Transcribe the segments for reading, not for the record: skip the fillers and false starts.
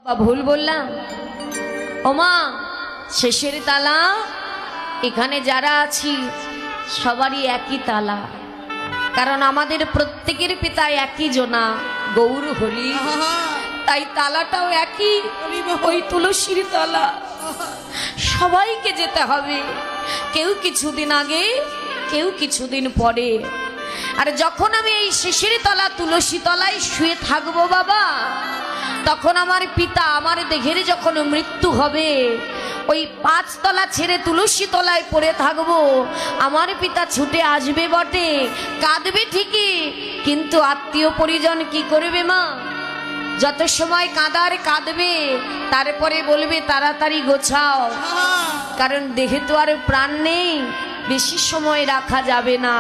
বাবা ভুল বললাম? ওমা শেষের তালা, এখানে যারা আছি সবারই একই তালা, কারণ আমাদের প্রত্যেকের পিতা একই জনা, গৌর হরি, তাই তালাটাও একই, ওই তুলসীর তালা। সবাইকে যেতে হবে, কেউ কিছুদিন আগে, কেউ কিছুদিন পরে। আর যখন আমি এই শেষের তলা তুলসী তলায় শুয়ে থাকবো বাবা, তখন আমার পিতা আমার দেহের যখন মৃত্যু হবে, ওই 5 তলা ছেড়ে তুলসী তলায় পড়ে থাকবো। আমার পিতা ছুটে আসবে বটে, কাঁদবে ঠিকই, কিন্তু আত্মীয় পরিজন কি করবে মা? যত সময় কাঁদার কাঁদবে, তারপরে বলবে তাড়াতাড়ি গোছাও, কারণ দেহে তো আর প্রাণ নেই, বেশি সময় রাখা যাবে না।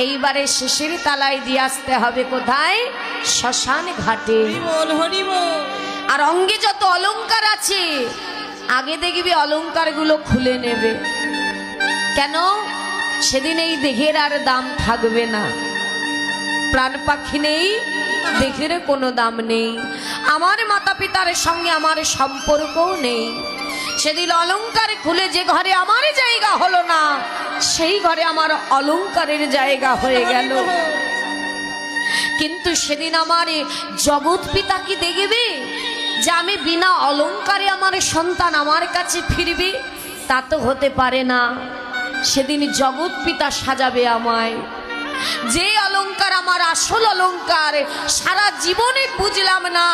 এইবারে শেষের তালায় দিয়ে আসতে হবে কোথায়? শ্মশান ঘাটে। আর অঙ্গে যত অলংকার আছে, আগে দেখবি অলংকারগুলো খুলে নেবে। কেন? সেদিন এই দেহের আর দাম থাকবে না, প্রাণ পাখি নেই, দেহের কোনো দাম নেই, আমার মাতা পিতার সঙ্গে আমার সম্পর্কও নেই। সেদিন অলংকার খুলে যে ঘরে আমার জায়গা হলো না, সেই ঘরে আমার অলংকারের জায়গা হয়ে গেল। কিন্তু সেদিন আমার জগৎ পিতা কি দেখবে যে আমি বিনা অলংকারে আমার সন্তান আমার কাছে ফিরবে? তা তো হতে পারে না। সেদিন জগৎ পিতা সাজাবে আমায়। যে অলংকার আমার আসল অলংকার, সারা জীবনে বুঝলাম না।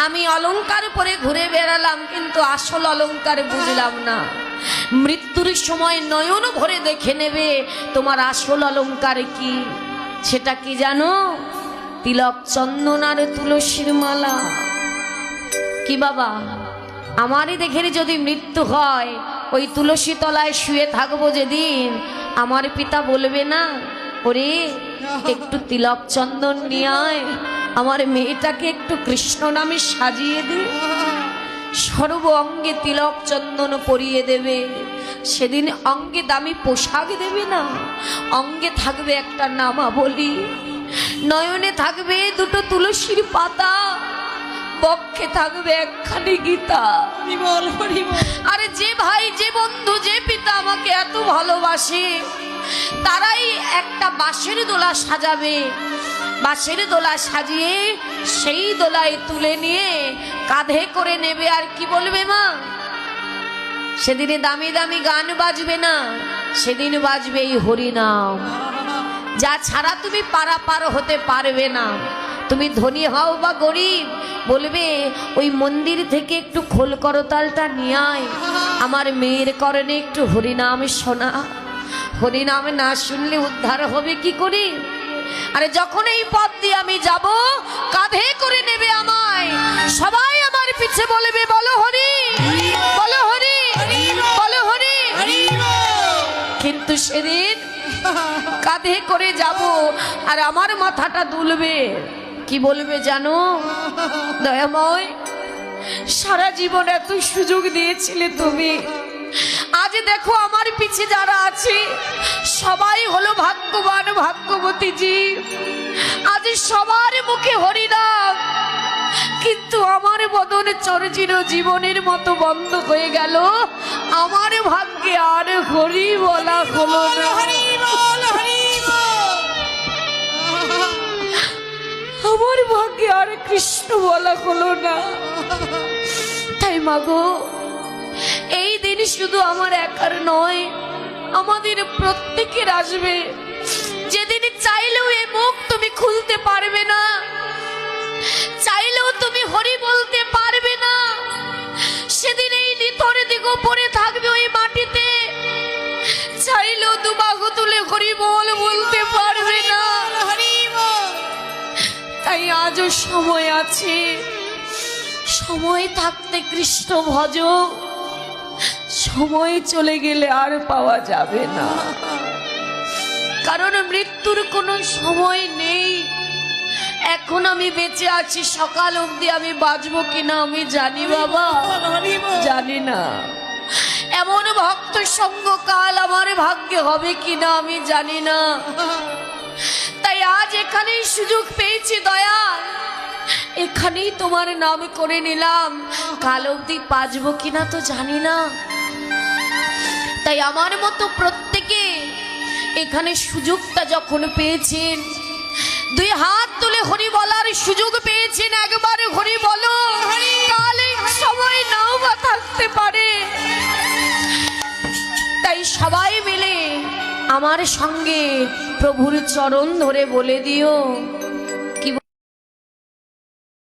আমি অলংকার পরে ঘুরে বেড়ালাম, কিন্তু আসল অলংকার বুঝলাম না। মৃত্যুর সময় নয়ন ভরে দেখে নেবে তোমার আসল অলংকার কি। সেটা কি জানো? তিলক, চন্দন আর তুলসীর মালা। কি বাবা, আমারই দেখে যদি মৃত্যু হয়, ওই তুলসী তলায় শুয়ে থাকবো যেদিন, আমার পিতা বলবে না, ওরে একটু তিলক চন্দন নিয়ে আয়, আমার মেয়েটাকে একটু কৃষ্ণ নামে সাজিয়ে দে, সর্ব অঙ্গে তিলক চন্দন পরিয়ে দেবে। সেদিন অঙ্গে দামি পোশাক দেবে না, অঙ্গে থাকবে একটা নামাবলী, নয়নে থাকবে 2টো তুলসীর পাতা, বক্ষে থাকবে একখানি গীতা। আরে যে ভাই, যে বন্ধু, যে পিতা আমাকে এত ভালোবাসে, তারাই একটা বাঁশের দোলা সাজাবে। বাঁশের দোলা সাজিয়ে সেই দোলায় তুলে নিয়ে কাঁধে করে নেবে। আর কি বলবে মা? সেদিনে দামি দামি গান বাজবে না, সেদিন বাজবে এই হরিনাম, যা ছাড়া তুমি পারাপার হতে পারবে না। তুমি ধনী হও বা গরিব, বলবে ওই মন্দির থেকে একটু খোল করতালটা নিয়ে আয়, আমার মেয়ের করণে একটু হরিনাম শোনা। হরিনাম না শুনলে উদ্ধার হবে কি করে? আরে যখন এই পথ দিয়ে আমি যাব, কাঁধে করে নেবে আমায়, সবাই আমার পিছে বলবে বলো হরি, বলো হরি, বলো হরি। কিন্তু সেদিন কাঁধে করে যাব, আর আমার মাথাটা দুলবে। কি বলবে জানো? দয়াময়, সারা জীবন এত সুযোগ দিয়েছিলে তুমি, আজ দেখো আমার পিছে যারা আছে সবাই হলো ভাগ্যবান, ভাগ্যবতী জীব। আজ সবার মুখে হরিনাম, কিন্তু আমার বদন চরচির জীবনের মতো বন্ধ হয়ে গেল। আমার ভাগ্যে আর হরি বলা হলো না। আমার ভাগ্যে আর কৃষ্ণ বলা হলো না। তাই মাগো, এই দিন শুধু আমার একার নয়, আমাদের প্রত্যেকের আসবে, যেদিন চাইলেও এই মুখ তুমি খুলতে পারবে না, চাইলেও তুমি হরি বলতে পারবে না। সেদিন এই নিথর দিগো পড়ে থাকবে ওই মাটিতে, চাইলেও দুবাহু তুলে হরি বল বলতে পারবে না। তাই আজও সময় আছে, সময় থাকতে কৃষ্ণ ভজ, সময় চলে গেলে আর পাওয়া যাবে না, কারণ মৃত্যুর কোনো সময় নেই। এখন আমি বেঁচে আছি, সকাল অবধি আমি বাঁচবো কিনা আমি জানি বাবা, জানি না। এমন ভক্ত সঙ্গ কাল আমার ভাগ্যে হবে কিনা আমি জানি না। তাই আজ এখানেই সুযোগ পেয়েছি দয়াল, এখানেই তোমার নাম করে নিলাম, কাল অবধি বাঁচবো কিনা তো জানি না। তাই আমার মতো প্রত্যেকে এখানে সুযোগটা যখন পেয়েছেন, দুই হাত তুলে হরি বলার সুযোগ পেয়েছেন, একবার হরি বলো। কালে সময় নাও বা থাকতে পারে, তাই সবাই মিলে আমার সঙ্গে প্রভুর চরণ ধরে বলে দিও,